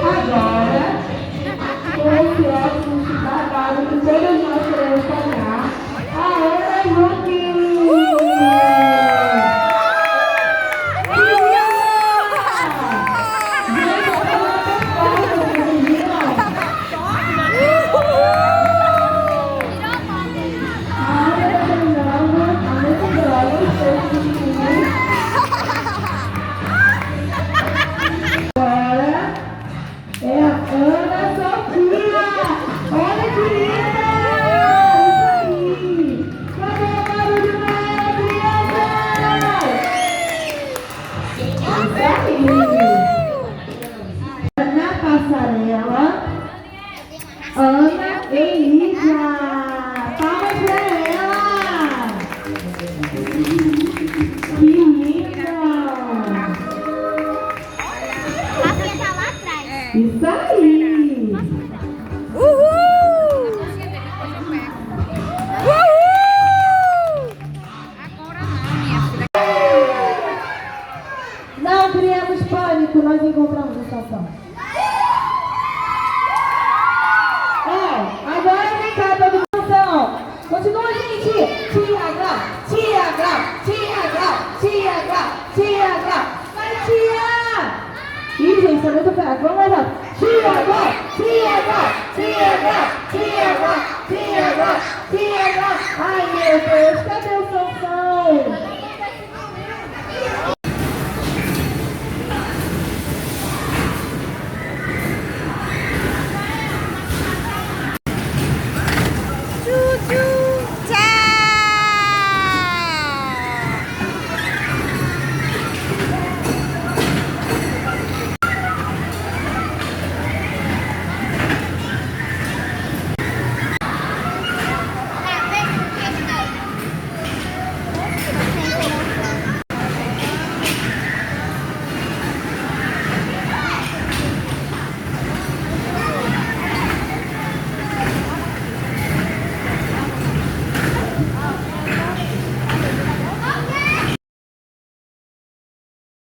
Agora, esse ótimo trabalho que todos nós queremos sonhar, a Ana Joaquim! Ana Elisa, palmas pra ela! Que linda! Tá lá atrás. Isso aí! Uhul! Uhul! Agora não, minha filha. Não criamos pânico, nós encontramos a estação. Agora vem cá, toda atenção. Continua, gente. Tia Gal, tia Gal, tia Gal, tia Gal, tia Gal. Vai, tia! Ih, gente, tá muito fraco. Vamos lá. Tia Gal, tia Gal, tia Gal, tia Gal, tia Gal, tia Gal. Ai, meu Deus, cadê o Sansão?